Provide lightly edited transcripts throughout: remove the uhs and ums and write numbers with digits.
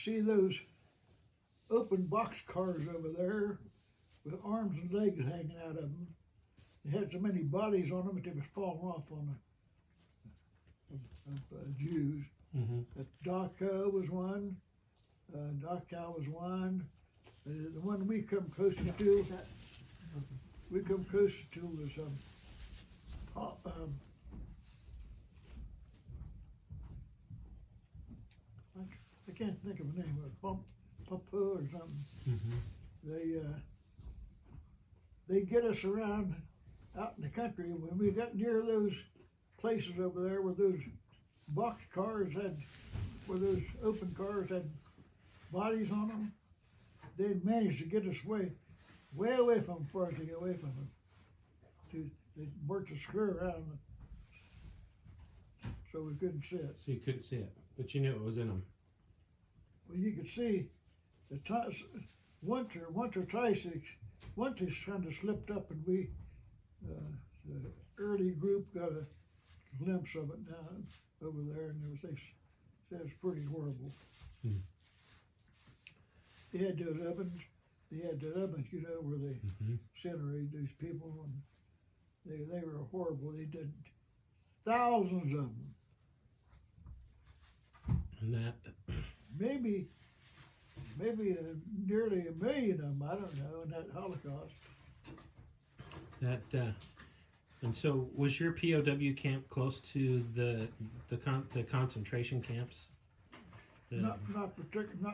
See those open box cars over there with arms and legs hanging out of them. They had so many bodies on them that they was falling off on the Jews. Mm-hmm. Dachau was one. Dachau was one. The one we come closest to, was I can't think of a name, Papu or something. Mm-hmm. They get us around out in the country. When we got near those places over there where those box cars where those open cars had bodies on them, they managed to get us way away from them, as far as to get away from them. They worked a screw around so we couldn't see it. So you couldn't see it, but you knew it was in them. Well, you could see once or twice, once it kind of slipped up, and we, the early group, got a glimpse of it down over there, and they said it's pretty horrible. Hmm. They had those ovens, you know, where they incinerated these people, and they were horrible. They did thousands of them. And that. Maybe nearly 1 million of them, I don't know, in that Holocaust. That and so was your POW camp close to the concentration camps? Not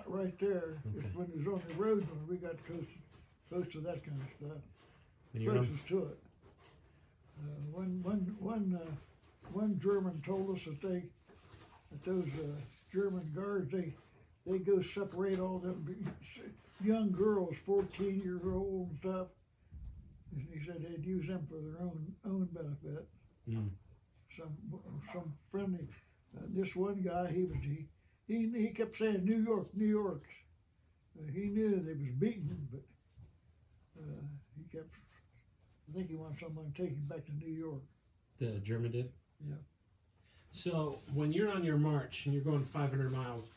right there. Okay. It's when it was on the road when we got close to that kind of stuff. When Closest to it. One German told us that those German guards, they go separate all them young girls, 14-year-old and stuff. And he said they'd use them for their own benefit. Mm. Some friendly. This one guy, he kept saying New York, New York. He knew they was beaten, but he kept. I think he wanted someone to take him back to New York. The German did? Yeah. So when you're on your march and you're going 500 miles,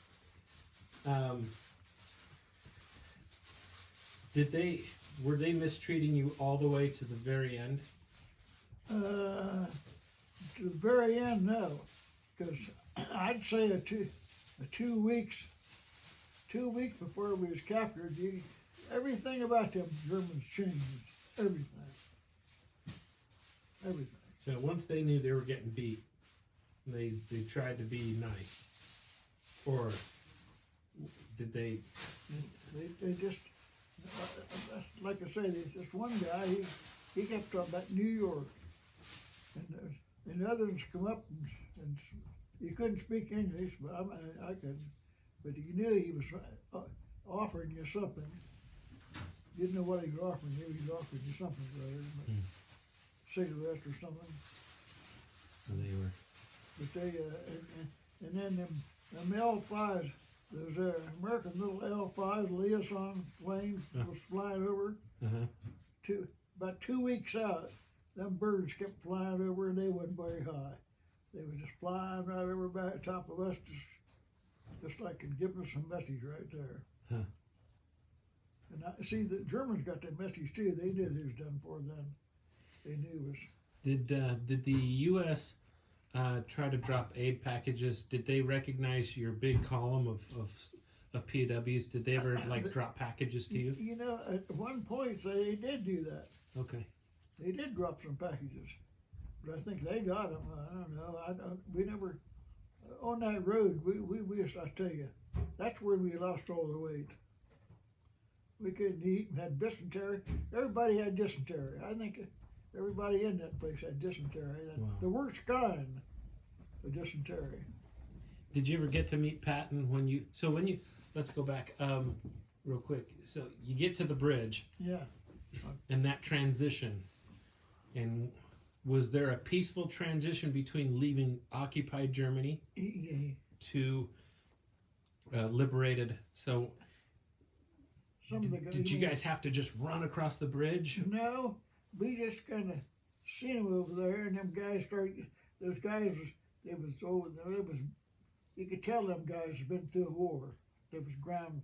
were they mistreating you all the way to the very end? To the very end, no, because I'd say two weeks before we was captured, everything about them Germans changed. Everything. So once they knew they were getting beat, they tried to be nice, or did they? They just, like I say, there's this one guy. He kept talking about New York, and others come up and he couldn't speak English, but I could. But he knew he was offering you something. Didn't know what he was offering you. He was offering you something, rather, cigarettes or something. So they were. But they and then them L5s, those American little L5 liaison planes was flying over. About 2 weeks out, them birds kept flying over, and they wasn't very high. They were just flying right over by the top of us, just like it giving us a message right there. Huh. And I see the Germans got that message too. They knew they was done for then. They knew it was. Did the U.S. Try to drop aid packages? Did they recognize your big column of POWs? Did they ever drop packages to you? You know, at one point they did do that. Okay. They did drop some packages, but I think they got them. I don't know. We never on that road. I tell you, that's where we lost all the weight. We couldn't eat and had dysentery. Everybody had dysentery. I think everybody in that place had dysentery. Wow. The worst kind of dysentery. Did you ever get to meet Patton let's go back real quick. So you get to the bridge. Yeah. And that transition. And was there a peaceful transition between leaving occupied Germany to liberated? So did you guys have to just run across the bridge? No, we just kind of seen them over there, and them guys those guys, you could tell them guys had been through a war. there was ground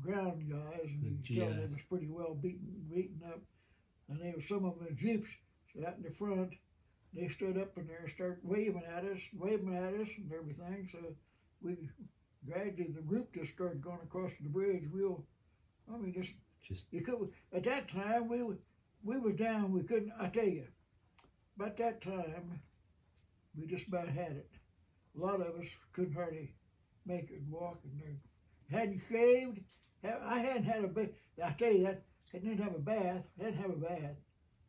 guys, and The you could tell they GIs. was pretty well beaten up. And there was some of them in jeeps out in the front. They stood up in there and started waving at us and everything. So we gradually, the group just started going across the bridge real. I mean, Just you could at that time we was down. We couldn't. I tell you, about that time we just about had it. A lot of us couldn't hardly make it walk, and they hadn't shaved. I hadn't had a bath. I tell you that I didn't have a bath.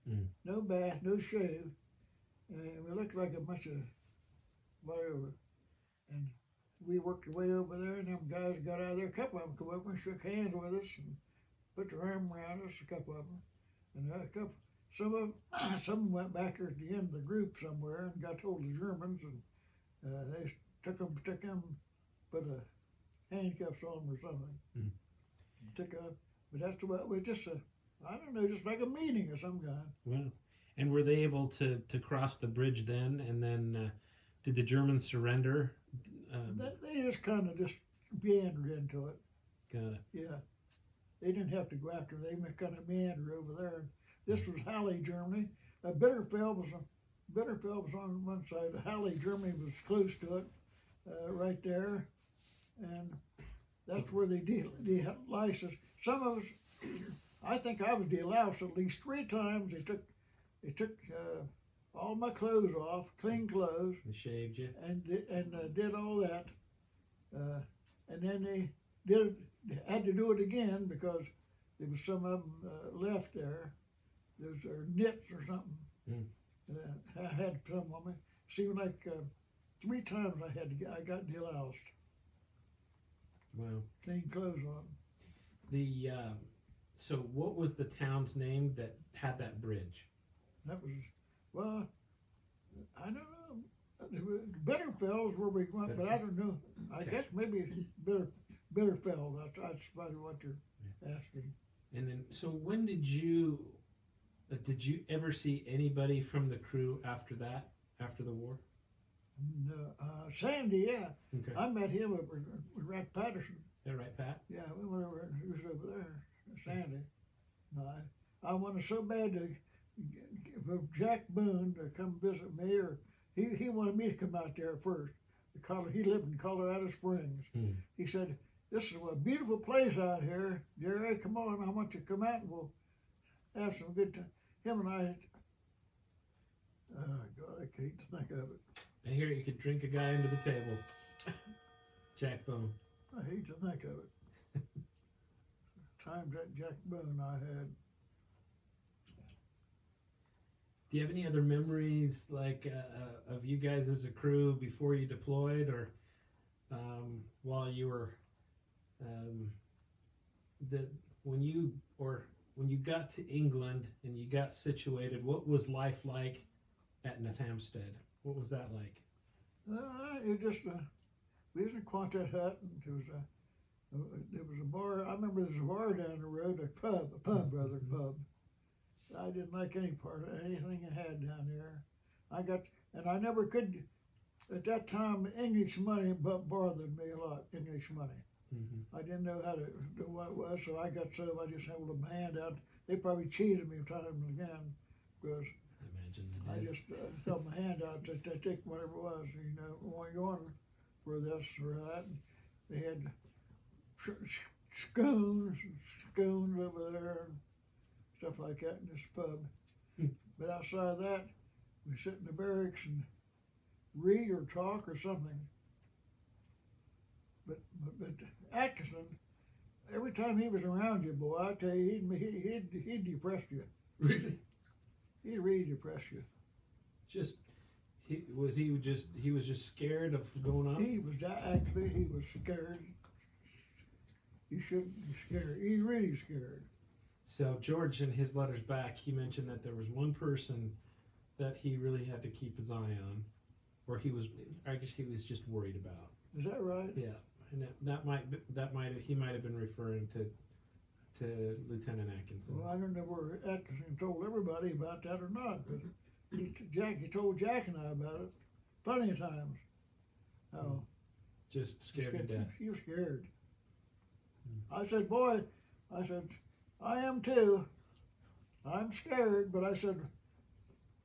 Mm. No bath, no shave. We looked like a bunch of whatever. And we worked our way over there, and them guys got out of there. A couple of them come over and shook hands with us and put their arm around us. A couple of them, and some of them went back there at the end of the group somewhere and got hold of the Germans, and they took them, put handcuffs on them or something. Mm. But that's what we just I don't know, just like a meeting of some kind. well, and were they able to cross the bridge then? And then did the Germans surrender? They just kind of just meandered into it. Got it. Yeah, they didn't have to go after. They kind of meandered over there. This was Halle, Germany. Bitterfeld was on one side. Halle, Germany was close to it, right there, and that's where they delicensed. Some of us, I think I was deloused at least 3 times. They took all my clothes off, clean clothes, They shaved you. and did all that, and then they had to do it again because there was some of them left there. There's their knits or something. Mm. I had some on me. Seemed like 3 times I got deloused. Wow. Clean clothes on. The so what was the town's name that had that bridge? That was, well, I don't know. Bitterfeld is where we went, but I don't know. I Okay. guess maybe Bitterfeld. That's probably what you're asking. And then, so when did you ever see anybody from the crew after that, after the war? No, Sandy, yeah. Okay. I met him at Rat Patterson. Is that right, Pat? Yeah, we went over and he was over there, Sandy. No, I wanted so bad to for Jack Boone to come visit me, or he wanted me to come out there first. He lived in Colorado Springs. Hmm. He said, "This is a beautiful place out here, Jerry. Come on, I want you to come out and we'll have some good time." Him and I, oh God, I hate to think of it. I hear you could drink a guy under the table. Jack Bone. I hate to think of it. Times that Jack Boone I had. Do you have any other memories, like of you guys as a crew before you deployed, or while you were when you got to England and you got situated? What was life like at Nethamstead? What was that like? It just we was in Quonset hut, and there was a bar. I remember there was a bar down the road, a pub. I didn't like any part of anything I had down there. I never could. At that time, English money bothered me a lot. English money. Mm-hmm. I didn't know how to do what it was, so I just held my hand out. They probably cheated me time and again because I imagine they I did. just held my hand out to take whatever it was, going for this or that. They had scones over there, and stuff like that in this pub. But outside of that, we sit in the barracks and read or talk or something. But Atkinson, every time he was around you, boy, I tell you, he'd depress you. Really? He'd really depress you. He was just scared of going up. He was scared. You shouldn't be scared. He's really scared. So George, in his letters back, he mentioned that there was one person that he really had to keep his eye on, or he was just worried about. Is that right? Yeah, and he might have been referring to Lieutenant Atkinson. Well, I don't know where Atkinson told everybody about that or not, but he told Jack and I about it plenty of times. How Just scared to death. He was scared. I said, boy, I said, I am too. I'm scared, but I said,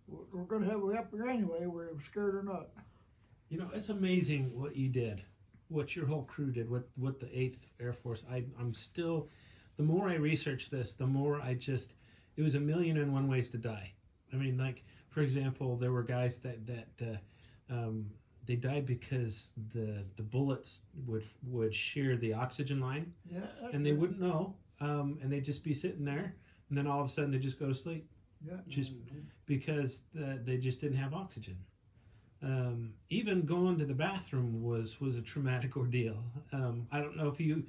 we're going to have a up here anyway, whether I'm scared or not. You know, it's amazing what you did, what your whole crew did, what the 8th Air Force. I'm still, the more I research this, the more it was 1,000,001 ways to die. I mean, like, for example, there were guys that they died because the bullets would shear the oxygen line, Yeah. and they wouldn't know, and they'd just be sitting there, and then all of a sudden they just go to sleep, Yeah. just because they just didn't have oxygen. Even going to the bathroom was a traumatic ordeal. I don't know if you,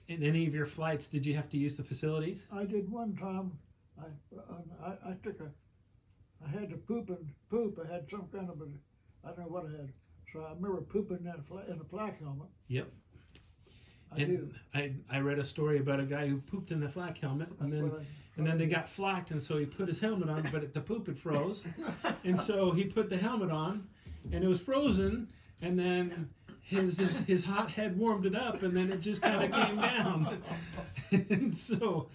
in any of your flights, did you have to use the facilities? I did one time. I had to poop. I had some kind of I don't know what I had. So I remember pooping in a flak helmet. Yep. I do. I read a story about a guy who pooped in the flak helmet, and then they got flaked, and so he put his helmet on, but the poop had froze, and so he put the helmet on, and it was frozen, and then his hot head warmed it up, and then it just kind of came down. And so,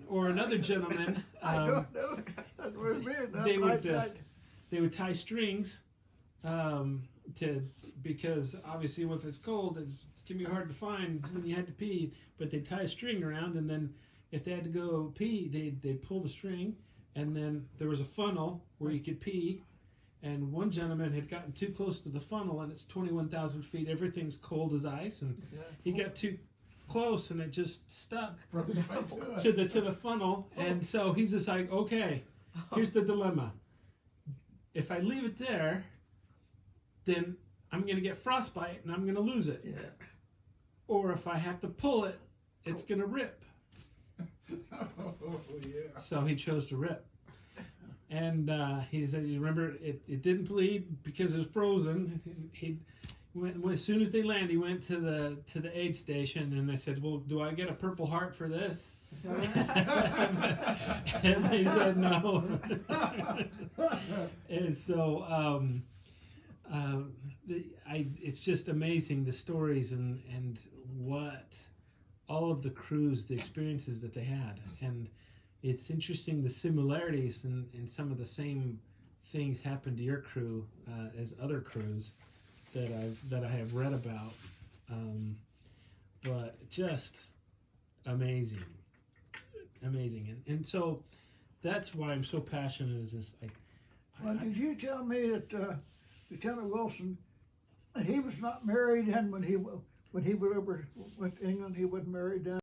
or another gentleman, I don't know. That's what it means. They would tie strings because obviously if it's cold, it can be hard to find when you had to pee. But they tie a string around, and then if they had to go pee, they'd pull the string, and then there was a funnel where you could pee. And one gentleman had gotten too close to the funnel, and it's 21,000 feet. Everything's cold as ice, and he got too close, and it just stuck to the funnel. And so he's just like, okay, here's the dilemma. If I leave it there, then I'm going to get frostbite, and I'm going to lose it. Yeah. Or if I have to pull it, it's going to rip. Yeah. So he chose to rip. And he said, you remember, it didn't bleed because it was frozen. He went, as soon as they landed, he went to the aid station, and they said, well, do I get a Purple Heart for this? And he said no. And so it's just amazing, the stories and what all of the crews, the experiences that they had. And it's interesting the similarities and some of the same things happened to your crew as other crews that I have read about. But just amazing. And so that's why I'm so passionate. Is this Did you tell me that Lieutenant Wilson, he was not married, and when he went over went to England, he wasn't married then?